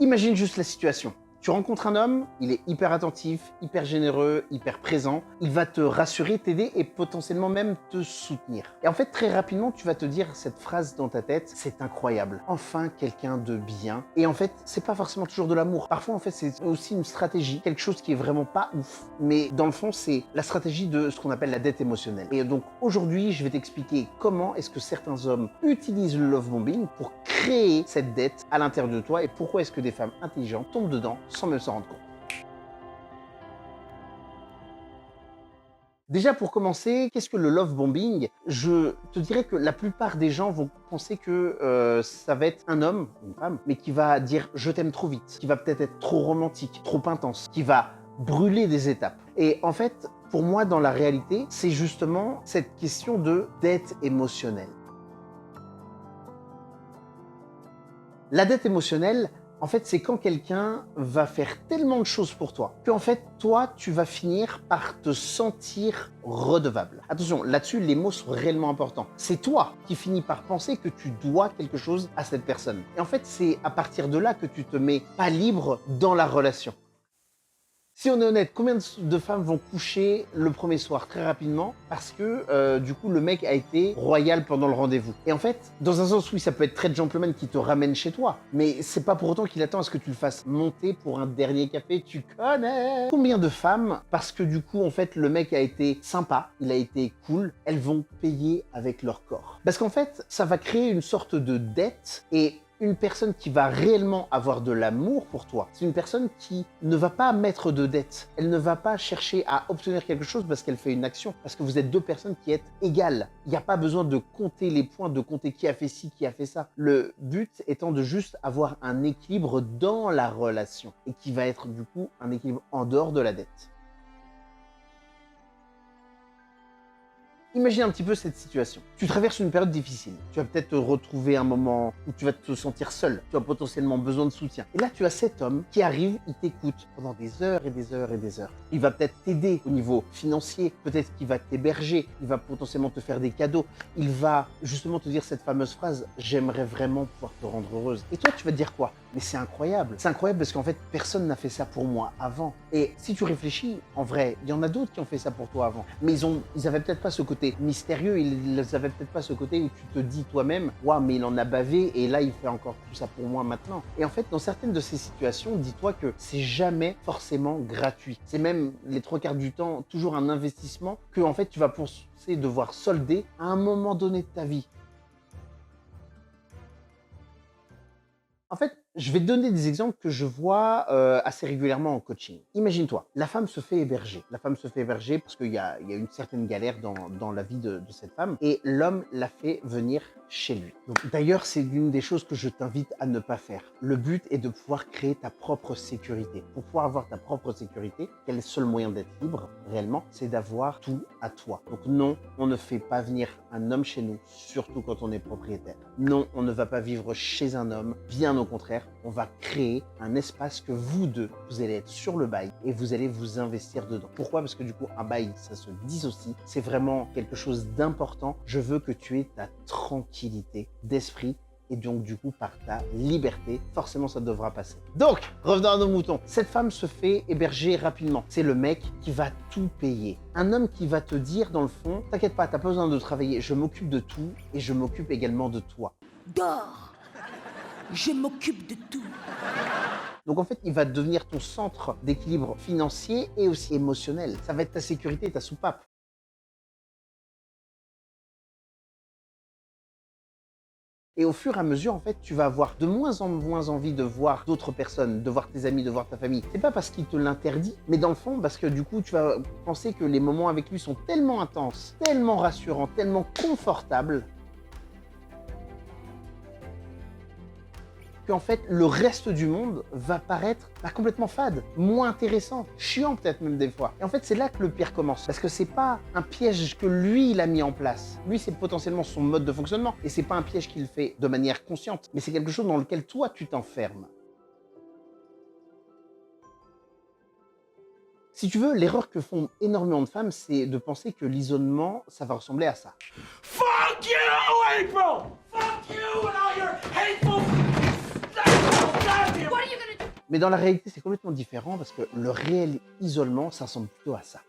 Imagine juste la situation. Tu rencontres un homme, il est hyper attentif, hyper généreux, hyper présent. Il va te rassurer, t'aider et potentiellement même te soutenir. Et en fait, très rapidement, tu vas te dire cette phrase dans ta tête, c'est incroyable. Enfin, quelqu'un de bien. Et en fait, c'est pas forcément toujours de l'amour. Parfois, en fait, c'est aussi une stratégie, quelque chose qui est vraiment pas ouf. Mais dans le fond, c'est la stratégie de ce qu'on appelle la dette émotionnelle. Et donc, aujourd'hui, je vais t'expliquer comment est-ce que certains hommes utilisent le love bombing pour créer cette dette à l'intérieur de toi et pourquoi est-ce que des femmes intelligentes tombent dedans sans même s'en rendre compte. Déjà pour commencer, qu'est-ce que le love bombing? Je te dirais que la plupart des gens vont penser que ça va être un homme, une femme, mais qui va dire je t'aime trop vite, qui va peut-être être trop romantique, trop intense, qui va brûler des étapes. Et en fait, pour moi, dans la réalité, c'est justement cette question de dette émotionnelle. La dette émotionnelle, en fait, c'est quand quelqu'un va faire tellement de choses pour toi qu'en fait, toi, tu vas finir par te sentir redevable. Attention, là-dessus, les mots sont réellement importants. C'est toi qui finis par penser que tu dois quelque chose à cette personne. Et en fait, c'est à partir de là que tu te mets pas libre dans la relation. Si on est honnête, combien de femmes vont coucher le premier soir très rapidement parce que du coup le mec a été royal pendant le rendez-vous. Et en fait, dans un sens oui, ça peut être très gentleman qui te ramène chez toi, mais c'est pas pour autant qu'il attend à ce que tu le fasses monter pour un dernier café, tu connais. Combien de femmes, parce que du coup en fait le mec a été sympa, il a été cool, elles vont payer avec leur corps. Parce qu'en fait, ça va créer une sorte de dette et une personne qui va réellement avoir de l'amour pour toi, c'est une personne qui ne va pas mettre de dette. Elle ne va pas chercher à obtenir quelque chose parce qu'elle fait une action, parce que vous êtes deux personnes qui êtes égales. Il n'y a pas besoin de compter les points, de compter qui a fait ci, qui a fait ça. Le but étant de juste avoir un équilibre dans la relation et qui va être du coup un équilibre en dehors de la dette. Imagine un petit peu cette situation. Tu traverses une période difficile. Tu vas peut-être te retrouver un moment où tu vas te sentir seul. Tu as potentiellement besoin de soutien. Et là, tu as cet homme qui arrive, il t'écoute pendant des heures et des heures et des heures. Il va peut-être t'aider au niveau financier. Peut-être qu'il va t'héberger. Il va potentiellement te faire des cadeaux. Il va justement te dire cette fameuse phrase « J'aimerais vraiment pouvoir te rendre heureuse ». Et toi, tu vas te dire quoi? Mais c'est incroyable. C'est incroyable parce qu'en fait, personne n'a fait ça pour moi avant. Et si tu réfléchis, en vrai, il y en a d'autres qui ont fait ça pour toi avant. Mais ils avaient peut-être pas ce côté mystérieux, ils avaient peut-être pas ce côté où tu te dis toi-même « Waouh, mais il en a bavé et là, il fait encore tout ça pour moi maintenant ». Et en fait, dans certaines de ces situations, dis-toi que c'est jamais forcément gratuit. C'est même les 3/4 du temps toujours un investissement que en fait, tu vas penser devoir solder à un moment donné de ta vie. En fait, je vais te donner des exemples que je vois assez régulièrement en coaching. Imagine-toi, la femme se fait héberger. La femme se fait héberger parce qu'il y a une certaine galère dans la vie de cette femme et l'homme la fait venir chez lui. D'ailleurs, c'est l'une des choses que je t'invite à ne pas faire. Le but est de pouvoir créer ta propre sécurité. Pour pouvoir avoir ta propre sécurité, quel est le seul moyen d'être libre réellement? C'est d'avoir tout à toi. Donc non, on ne fait pas venir un homme chez nous, surtout quand on est propriétaire. Non, on ne va pas vivre chez un homme, bien au contraire, on va créer un espace que vous deux, vous allez être sur le bail et vous allez vous investir dedans. Pourquoi? Parce que du coup, un bail, ça se dissocie. C'est vraiment quelque chose d'important. Je veux que tu aies ta tranquillité d'esprit et donc du coup par ta liberté, forcément ça devra passer. Donc, revenons à nos moutons. Cette femme se fait héberger rapidement. C'est le mec qui va tout payer. Un homme qui va te dire dans le fond, t'inquiète pas, t'as pas besoin de travailler, je m'occupe de tout et je m'occupe également de toi. Dors! Je m'occupe de tout. Donc en fait, il va devenir ton centre d'équilibre financier et aussi émotionnel. Ça va être ta sécurité, ta soupape. Et au fur et à mesure, en fait, tu vas avoir de moins en moins envie de voir d'autres personnes, de voir tes amis, de voir ta famille. C'est pas parce qu'il te l'interdit, mais dans le fond, parce que du coup, tu vas penser que les moments avec lui sont tellement intenses, tellement rassurants, tellement confortables, qu'en fait, le reste du monde va paraître complètement fade, moins intéressant, chiant peut-être même des fois. Et en fait, c'est là que le pire commence. Parce que c'est pas un piège que lui, il a mis en place. Lui, c'est potentiellement son mode de fonctionnement. Et c'est pas un piège qu'il fait de manière consciente. Mais c'est quelque chose dans lequel toi, tu t'enfermes. Si tu veux, l'erreur que font énormément de femmes, c'est de penser que l'isolement, ça va ressembler à ça. Fuck you, April! Fuck you and all your hateful... What are you gonna Mais dans la réalité, c'est complètement différent parce que le réel isolement, ça ressemble plutôt à ça.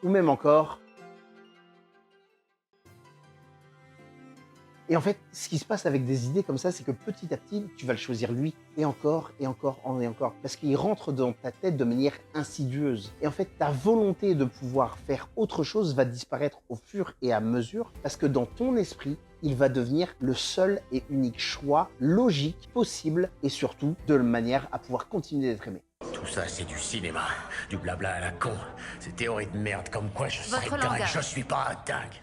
Ou même encore. Et en fait, ce qui se passe avec des idées comme ça, c'est que petit à petit, tu vas le choisir lui, et encore, et encore, et encore. Parce qu'il rentre dans ta tête de manière insidieuse. Et en fait, ta volonté de pouvoir faire autre chose va disparaître au fur et à mesure, parce que dans ton esprit, il va devenir le seul et unique choix logique possible, et surtout de manière à pouvoir continuer d'être aimé. Tout ça, c'est du cinéma. Du blabla à la con. Ces théories de merde comme quoi je serais Votre dingue. langage. Je suis pas un dingue.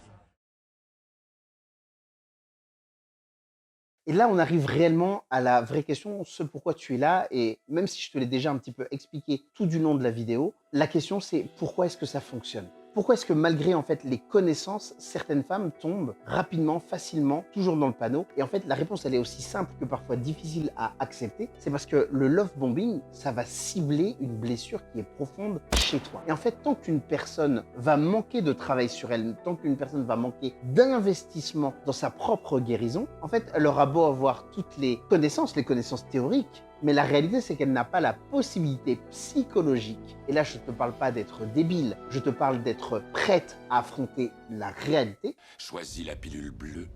Et là, on arrive réellement à la vraie question, ce pourquoi tu es là. Et même si je te l'ai déjà un petit peu expliqué tout du long de la vidéo, la question c'est pourquoi est-ce que ça fonctionne? Pourquoi est-ce que malgré en fait les connaissances, certaines femmes tombent rapidement, facilement, toujours dans le panneau? Et en fait, la réponse elle est aussi simple que parfois difficile à accepter. C'est parce que le love bombing, ça va cibler une blessure qui est profonde chez toi. Et en fait, tant qu'une personne va manquer de travail sur elle, tant qu'une personne va manquer d'investissement dans sa propre guérison, en fait, elle aura beau avoir toutes les connaissances théoriques, mais la réalité, c'est qu'elle n'a pas la possibilité psychologique. Et là, je ne te parle pas d'être débile, je te parle d'être prête à affronter la réalité. Choisis la pilule bleue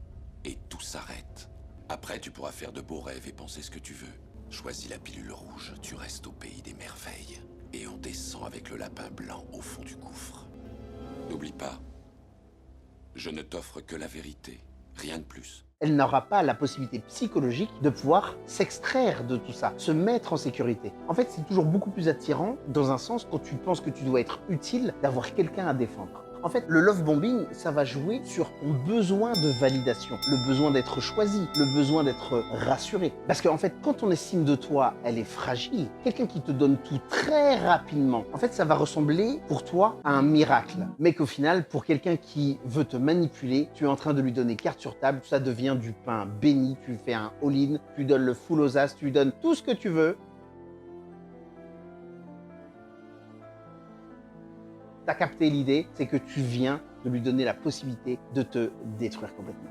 et tout s'arrête. Après, tu pourras faire de beaux rêves et penser ce que tu veux. Choisis la pilule rouge, tu restes au pays des merveilles. Et on descend avec le lapin blanc au fond du gouffre. N'oublie pas, je ne t'offre que la vérité, rien de plus. Elle n'aura pas la possibilité psychologique de pouvoir s'extraire de tout ça, se mettre en sécurité. En fait, c'est toujours beaucoup plus attirant, dans un sens, quand tu penses que tu dois être utile, d'avoir quelqu'un à défendre. En fait, le love bombing, ça va jouer sur ton besoin de validation, le besoin d'être choisi, le besoin d'être rassuré. Parce qu'en fait, quand ton estime de toi, elle est fragile, quelqu'un qui te donne tout très rapidement, en fait, ça va ressembler pour toi à un miracle. Mais qu'au final, pour quelqu'un qui veut te manipuler, tu es en train de lui donner carte sur table, ça devient du pain béni, tu fais un all-in, tu lui donnes le full aux as, tu lui donnes tout ce que tu veux. Tu as capté l'idée, c'est que tu viens de lui donner la possibilité de te détruire complètement.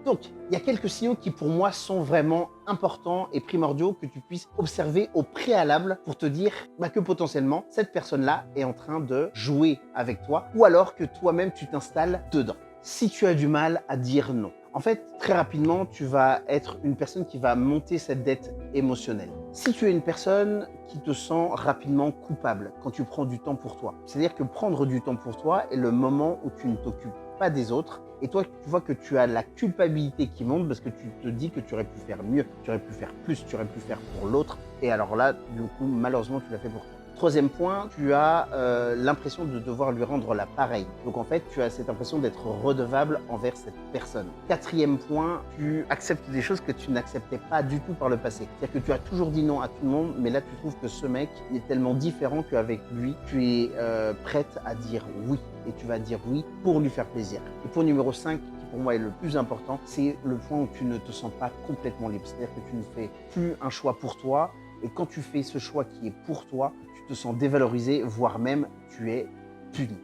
Donc, il y a quelques signaux qui pour moi sont vraiment importants et primordiaux que tu puisses observer au préalable pour te dire que potentiellement, cette personne-là est en train de jouer avec toi ou alors que toi-même tu t'installes dedans. Si tu as du mal à dire non, en fait, très rapidement, tu vas être une personne qui va monter cette dette émotionnelle. Si tu es une personne qui te sent rapidement coupable quand tu prends du temps pour toi, c'est-à-dire que prendre du temps pour toi est le moment où tu ne t'occupes pas des autres et toi, tu vois que tu as la culpabilité qui monte parce que tu te dis que tu aurais pu faire mieux, tu aurais pu faire plus, tu aurais pu faire pour l'autre et alors là, du coup, malheureusement, tu l'as fait pour toi. Troisième point, tu as l'impression de devoir lui rendre l'appareil. Donc en fait, tu as cette impression d'être redevable envers cette personne. Quatrième point, tu acceptes des choses que tu n'acceptais pas du tout par le passé. C'est-à-dire que tu as toujours dit non à tout le monde, mais là tu trouves que ce mec est tellement différent qu'avec lui, tu es prête à dire oui. Et tu vas dire oui pour lui faire plaisir. Et point numéro 5, qui pour moi est le plus important, c'est le point où tu ne te sens pas complètement libre. C'est-à-dire que tu ne fais plus un choix pour toi. Et quand tu fais ce choix qui est pour toi, tu te sens dévalorisé, voire même tu es puni.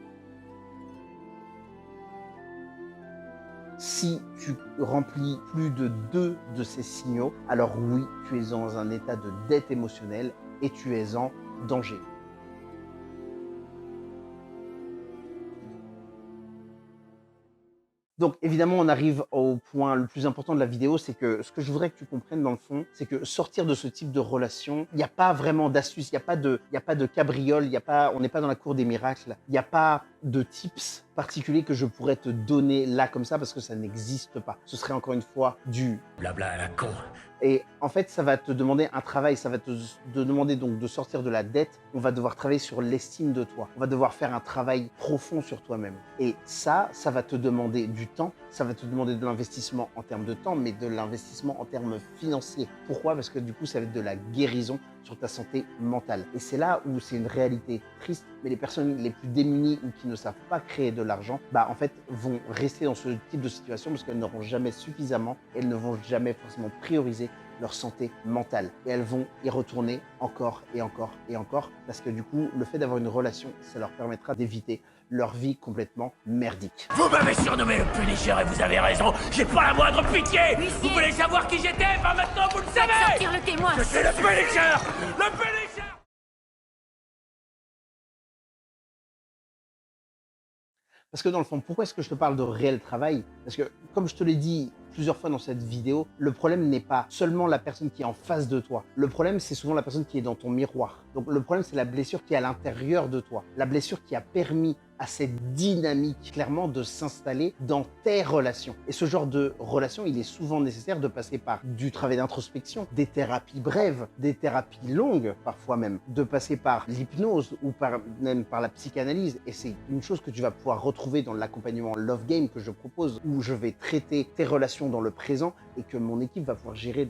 Si tu remplis plus de 2 de ces signaux, alors oui, tu es dans un état de dette émotionnelle et tu es en danger. Donc évidemment, on arrive au point le plus important de la vidéo, c'est que ce que je voudrais que tu comprennes dans le fond, c'est que sortir de ce type de relation, il n'y a pas vraiment d'astuce, il n'y a pas de cabriole, on n'est pas dans la cour des miracles, il n'y a pas de tips particuliers que je pourrais te donner là comme ça parce que ça n'existe pas. Ce serait encore une fois du Blabla à la con. Et en fait, ça va te demander un travail, ça va te demander donc de sortir de la dette. On va devoir travailler sur l'estime de toi. On va devoir faire un travail profond sur toi-même. Et ça va te demander du temps, ça va te demander de l'investissement en termes de temps, mais de l'investissement en termes financiers. Pourquoi? Parce que du coup, ça va être de la guérison sur ta santé mentale. Et c'est là où c'est une réalité triste, mais les personnes les plus démunies ou qui ne savent pas créer de l'argent, en fait, vont rester dans ce type de situation parce qu'elles n'auront jamais suffisamment, elles ne vont jamais forcément prioriser leur santé mentale. Et elles vont y retourner encore et encore et encore parce que du coup, le fait d'avoir une relation, ça leur permettra d'éviter leur vie complètement merdique. Vous m'avez surnommé le Punisher et vous avez raison. J'ai pas la moindre pitié. Huissier. Vous voulez savoir qui j'étais? Ben maintenant vous le Faites savez. sortir le témoin. Je suis le Punisher. Le Punisher. Parce que dans le fond, pourquoi est-ce que je te parle de réel travail? Parce que, comme je te l'ai dit plusieurs fois dans cette vidéo, le problème n'est pas seulement la personne qui est en face de toi. Le problème, c'est souvent la personne qui est dans ton miroir. Donc le problème, c'est la blessure qui est à l'intérieur de toi. La blessure qui a permis à cette dynamique, clairement, de s'installer dans tes relations. Et ce genre de relation, il est souvent nécessaire de passer par du travail d'introspection, des thérapies brèves, des thérapies longues, parfois même, de passer par l'hypnose ou même par la psychanalyse. Et c'est une chose que tu vas pouvoir retrouver dans l'accompagnement Love Game que je propose, où je vais traiter tes relations dans le présent et que mon équipe va pouvoir gérer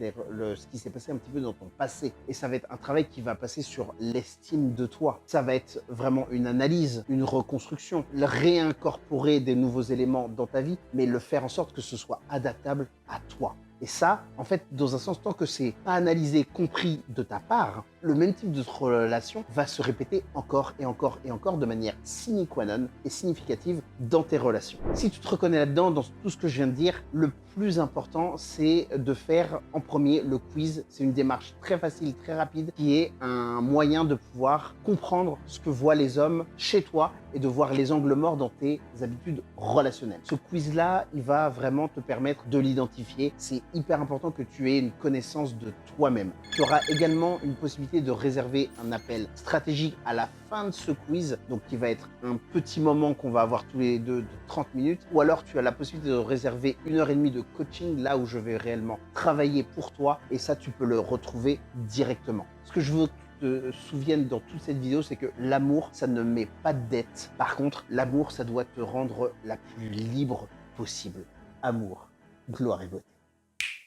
ce qui s'est passé un petit peu dans ton passé. Et ça va être un travail qui va passer sur l'estime de toi. Ça va être vraiment une analyse, une reconstruction, réincorporer des nouveaux éléments dans ta vie, mais le faire en sorte que ce soit adaptable à toi. Et ça, en fait, dans un sens, tant que c'est pas analysé, compris de ta part, le même type de relation va se répéter encore et encore et encore de manière sine qua non et significative dans tes relations. Si tu te reconnais là-dedans, dans tout ce que je viens de dire, le plus important, c'est de faire en premier le quiz. C'est une démarche très facile, très rapide, qui est un moyen de pouvoir comprendre ce que voient les hommes chez toi et de voir les angles morts dans tes habitudes relationnelles. Ce quiz-là, il va vraiment te permettre de l'identifier. C'est hyper important que tu aies une connaissance de toi-même. Tu auras également une possibilité de réserver un appel stratégique à la fin de ce quiz, donc qui va être un petit moment qu'on va avoir tous les deux de 30 minutes, ou alors tu as la possibilité de réserver 1h30 de coaching, là où je vais réellement travailler pour toi, et ça tu peux le retrouver directement. Ce que je veux te souvienne dans toute cette vidéo, c'est que l'amour, ça ne met pas de dette. Par contre, l'amour, ça doit te rendre la plus libre possible. Amour, gloire et beauté.